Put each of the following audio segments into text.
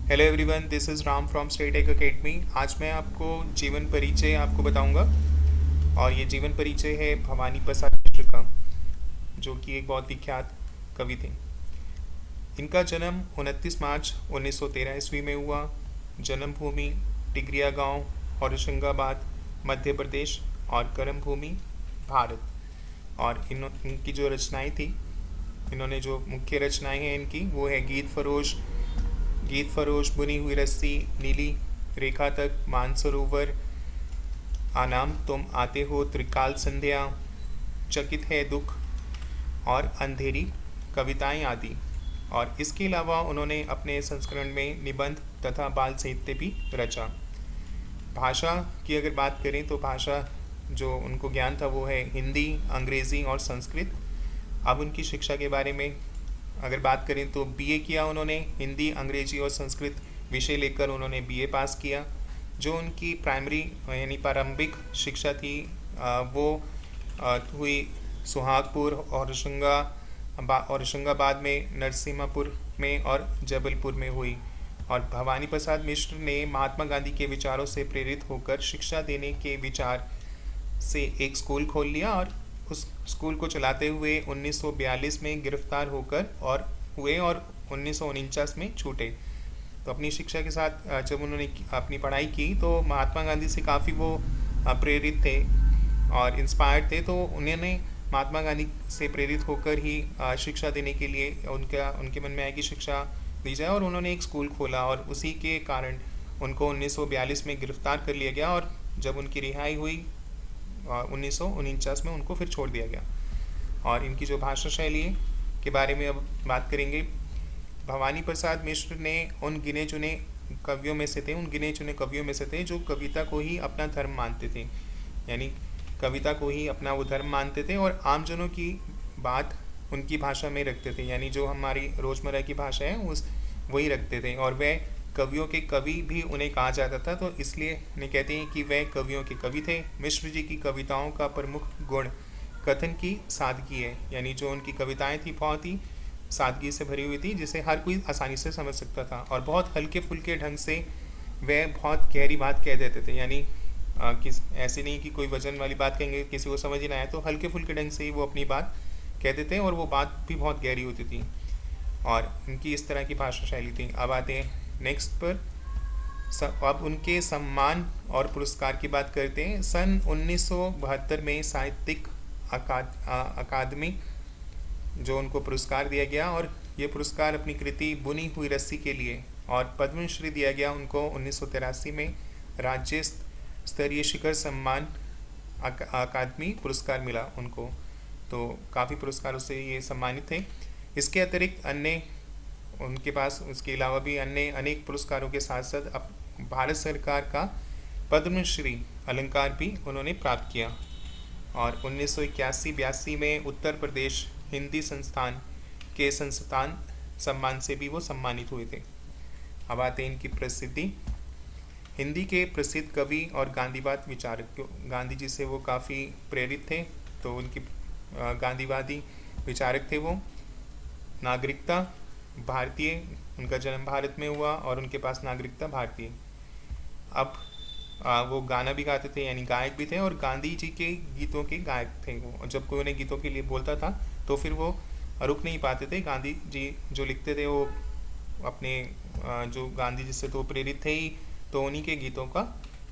Hello everyone, this is Ram from State Tech Academy. आज मैं आपको जीवन परिचय आपको बताऊंगा। और ये जीवन परिचय है भवानी प्रसाद मिश्र का, जो कि एक बहुत विख्यात कवि थे। इनका जन्म 29 मार्च 1913 ईस्वी में हुआ। जन्मभूमि टिगरिया गांव, होशंगाबाद, मध्य प्रदेश और कर्म भूमि भारत। और इनकी जो रचनाएं थी, इन्होंने जो मुख्य रचनाएं हैं इनकी, वो है गीत फरोश, बुनी हुई रस्सी, नीली रेखा तक, मानसरोवर, आनाम तुम आते हो, त्रिकाल संध्या, चकित है दुख और अंधेरी कविताएं आदि। और इसके अलावा उन्होंने अपने संस्करण में निबंध तथा बाल साहित्य भी रचा। भाषा की अगर बात करें तो भाषा जो उनको ज्ञान था वो है हिंदी, अंग्रेज़ी और संस्कृत। अब उनकी शिक्षा के बारे में अगर बात करें तो बीए किया उन्होंने, हिंदी, अंग्रेजी और संस्कृत विषय लेकर उन्होंने बीए पास किया। जो उनकी प्राइमरी यानी प्रारंभिक शिक्षा थी वो हुई सुहागपुर और होशंगाबाद में, नरसिम्हापुर में और जबलपुर में हुई। और भवानी प्रसाद मिश्र ने महात्मा गांधी के विचारों से प्रेरित होकर शिक्षा देने के विचार से एक स्कूल खोल लिया और उस स्कूल को चलाते हुए 1942 में गिरफ्तार होकर और 1949 में छूटे। तो अपनी शिक्षा के साथ जब उन्होंने अपनी पढ़ाई की तो महात्मा गांधी से काफ़ी वो प्रेरित थे और इंस्पायर्ड थे। तो उन्होंने महात्मा गांधी से प्रेरित होकर ही शिक्षा देने के लिए उनके मन में आया कि शिक्षा दी जाए, और उन्होंने एक स्कूल खोला। और उसी के कारण उनको 1942 में गिरफ्तार कर लिया गया और जब उनकी रिहाई हुई 1949 में उनको फिर छोड़ दिया गया। और इनकी जो भाषा शैली के बारे में अब बात करेंगे। भवानी प्रसाद मिश्र ने उन गिने चुने कवियों में से थे जो कविता को ही अपना धर्म मानते थे, यानी कविता को ही अपना वो धर्म मानते थे और आमजनों की बात उनकी भाषा में रखते थे, यानी जो हमारी रोज़मर्रा की भाषा है उस वही रखते थे। और वह कवियों के कवि भी उन्हें कहा जाता था, तो इसलिए उन्हें कहते हैं कि वह कवियों के कवि थे। मिश्र जी की कविताओं का प्रमुख गुण कथन की सादगी है, यानी जो उनकी कविताएं थी बहुत ही सादगी से भरी हुई थी, जिसे हर कोई आसानी से समझ सकता था। और बहुत हल्के फुल्के ढंग से वह बहुत गहरी बात कह देते थे, यानी ऐसे नहीं कि कोई वजन वाली बात कहेंगे किसी को समझ ही ना आए, तो हल्के फुल्के ढंग से ही वो अपनी बात कहते थे और वो बात भी बहुत गहरी होती थी। और इनकी इस तरह की भाषा शैली थी। अब आते हैं नेक्स्ट पर। अब उनके सम्मान और पुरस्कार की बात करते हैं। सन 1972 में साहित्यिक अकादमी जो उनको पुरस्कार दिया गया, और ये पुरस्कार अपनी कृति बुनी हुई रस्सी के लिए, और पद्मश्री दिया गया उनको 1983 में। राज्य स्तरीय शिखर सम्मान अकादमी पुरस्कार मिला उनको। तो काफ़ी पुरस्कारों से ये सम्मानित थे। इसके अतिरिक्त अन्य उनके पास उसके अलावा भी अन्य अनेक पुरस्कारों के साथ साथ अब भारत सरकार का पद्मश्री अलंकार भी उन्होंने प्राप्त किया। और 1981-82 में उत्तर प्रदेश हिंदी संस्थान के संस्थान सम्मान से भी वो सम्मानित हुए थे। अब आते हैं इनकी प्रसिद्धि। हिंदी के प्रसिद्ध कवि और गांधीवाद विचारक, गांधी जी से वो काफ़ी प्रेरित थे, तो उनकी गांधीवादी विचारक थे वो। नागरिकता भारतीय, उनका जन्म भारत में हुआ और उनके पास नागरिकता भारतीय। अब वो गाना भी गाते थे, यानी गायक भी थे, और गांधी जी के गीतों के गायक थे वो। और जब कोई उन्हें गीतों के लिए बोलता था तो फिर वो रुक नहीं पाते थे। गांधी जी जो लिखते थे वो अपने जो गांधी जी से तो प्रेरित थे ही, तो उन्हीं के गीतों का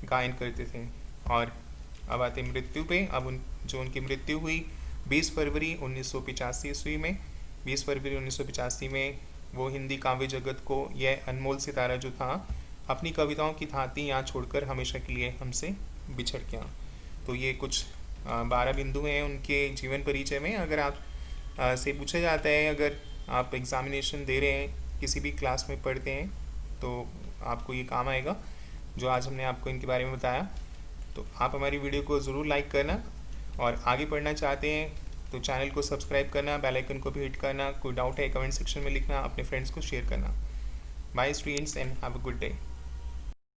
गायन करते थे। और अब आते मृत्यु पे। अब उनकी मृत्यु हुई 20 फरवरी 1985 ईस्वी में। 20 फरवरी 1985 में वो हिंदी काव्य जगत को यह अनमोल सितारा जो था अपनी कविताओं की थाती यहाँ छोड़कर हमेशा के लिए हमसे बिछड़ गया। तो ये कुछ 12 बिंदु हैं उनके जीवन परिचय में। अगर आप से पूछा जाता है, अगर आप एग्ज़ामिनेशन दे रहे हैं, किसी भी क्लास में पढ़ते हैं, तो आपको ये काम आएगा जो आज हमने आपको इनके बारे में बताया। तो आप हमारी वीडियो को ज़रूर लाइक करना, और आगे पढ़ना चाहते हैं तो चैनल को सब्सक्राइब करना, बेल आइकन को भी हिट करना। कोई डाउट है कमेंट सेक्शन में लिखना, अपने फ्रेंड्स को शेयर करना। Bye students and have a good day.